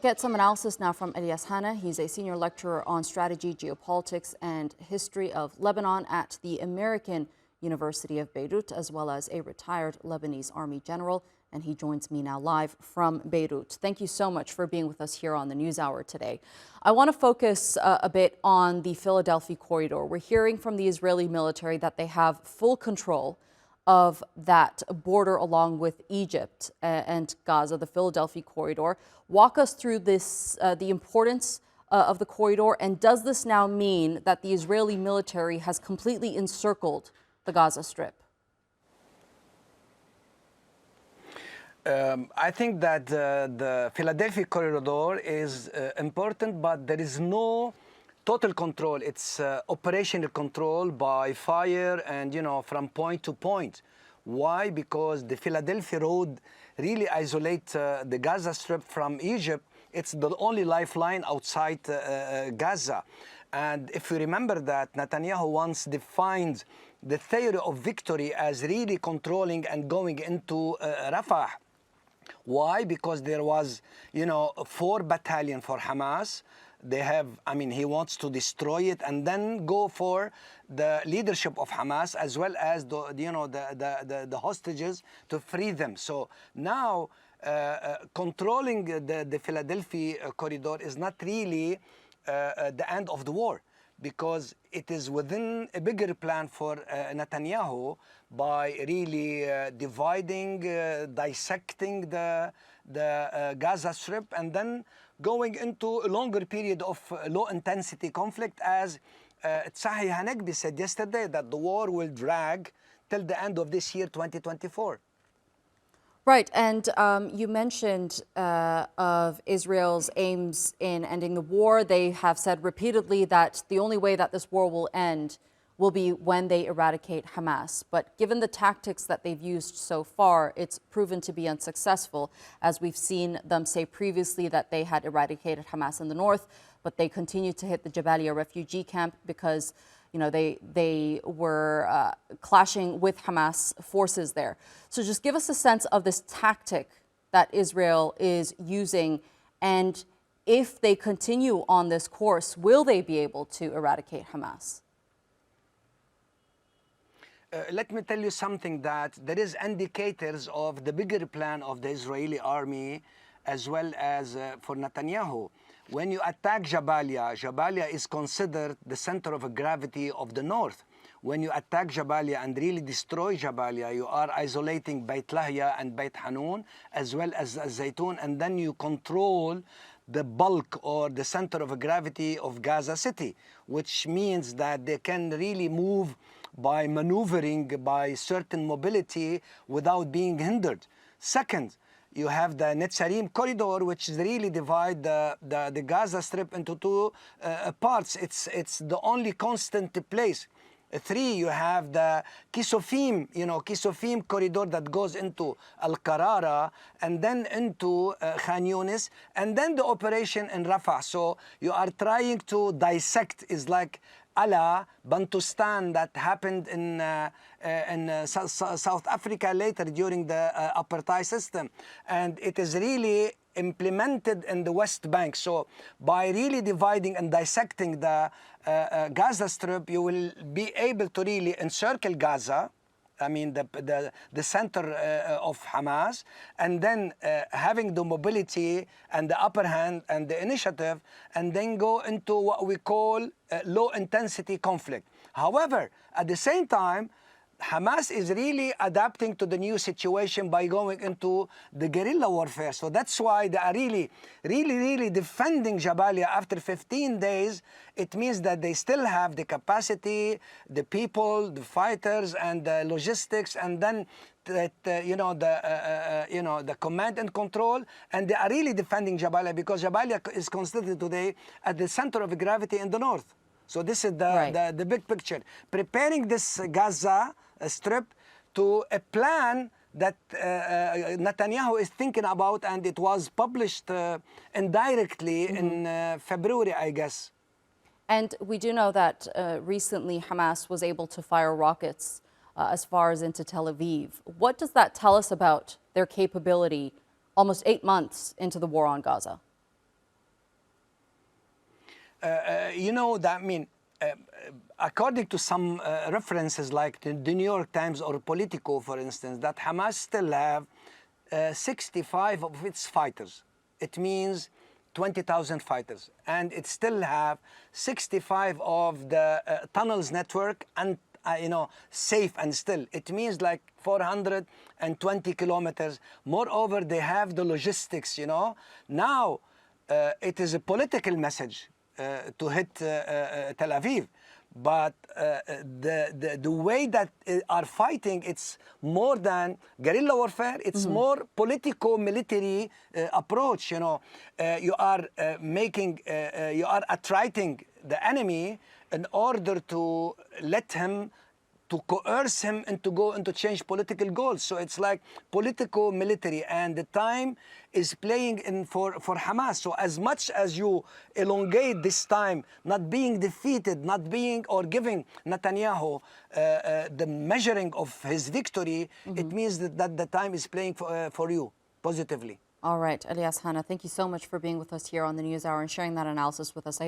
get some analysis now from Elias Hanna. He's a senior lecturer on strategy, geopolitics, and history of Lebanon at the American University of Beirut, as well as a retired Lebanese army general. And he joins me now live from Beirut. Thank you so much for being with us here on the NewsHour today. I want to focus a bit on the Philadelphi Corridor. We're hearing from the Israeli military that they have full control of that border along with Egypt and Gaza, the Philadelphi Corridor. Walk us through this, the importance of the corridor, and does this now mean that the Israeli military has completely encircled the Gaza Strip? I think that the Philadelphi Corridor is important, but there is no total control. It's operational control by fire and, from point to point. Why? Because the Philadelphia road really isolates the Gaza Strip from Egypt. It's the only lifeline outside Gaza. And if you remember that, Netanyahu once defined the theory of victory as really controlling and going into Rafah. Why? Because there was, 4 battalions for Hamas. They have, he wants to destroy it and then go for the leadership of Hamas as well as the hostages to free them. So now controlling the Philadelphia corridor is not really the end of the war, because it is within a bigger plan for Netanyahu by really dividing, dissecting the Gaza Strip, and then going into a longer period of low-intensity conflict, as Tsahi Hanegbi said yesterday, that the war will drag till the end of this year, 2024. Right, and you mentioned of Israel's aims in ending the war. They have said repeatedly that the only way that this war will end will be when they eradicate Hamas. But given the tactics that they've used so far, it's proven to be unsuccessful, as we've seen them say previously that they had eradicated Hamas in the north, but they continued to hit the Jabalia refugee camp because they were clashing with Hamas forces there. So just give us a sense of this tactic that Israel is using, and if they continue on this course, will they be able to eradicate Hamas? Let me tell you something, that there is indicators of the bigger plan of the Israeli army as well as for Netanyahu. When you attack Jabalia, Jabalia is considered the center of gravity of the north. When you attack Jabalia and really destroy Jabalia, you are isolating Beit Lahia and Beit Hanun as well as Zaytun, and then you control the bulk or the center of gravity of Gaza City, which means that they can really move by maneuvering, by certain mobility without being hindered. Second, you have the Netzarim corridor, which really divide the Gaza Strip into 2 parts. It's the only constant place. 3, you have the Kisofim, Kisofim corridor that goes into Al-Qarara and then into Khan Yunis, and then the operation in Rafah. So you are trying to dissect, is like Ala Bantustan that happened in South Africa later during the apartheid system, and it is really implemented in the West Bank. So by really dividing and dissecting the Gaza Strip, you will be able to really encircle Gaza, the center of Hamas, and then having the mobility and the upper hand and the initiative, and then go into what we call low-intensity conflict. However, at the same time, Hamas is really adapting to the new situation by going into the guerrilla warfare. So that's why they are really defending Jabalia after 15 days. It means that they still have the capacity, the people, the fighters, and the logistics, and then the command and control. And they are really defending Jabalia, because Jabalia is considered today at the center of gravity in the north. So this is the big picture. Preparing this Gaza Strip to a plan that Netanyahu is thinking about, and it was published indirectly in February, I guess. And we do know that recently Hamas was able to fire rockets as far as into Tel Aviv. What does that tell us about their capability almost 8 months into the war on Gaza? you know that according to some references like the New York Times or Politico, for instance, that Hamas still have 65 of its fighters. It means 20,000 fighters, and it still have 65 of the tunnels network and safe and still. It means like 420 kilometers. Moreover, they have the logistics. Now it is a political message to hit Tel Aviv. But the way that are fighting, it's more than guerrilla warfare. It's more politico-military approach. You are you are attriting the enemy in order to let him, to coerce him into go into change political goals. So it's like politico-military, and the time is playing in for Hamas. So as much as you elongate this time, not being defeated, not being or giving Netanyahu the measuring of his victory, it means that the time is playing for you positively. All right, Elias, Hanna, thank you so much for being with us here on the News Hour and sharing that analysis with us.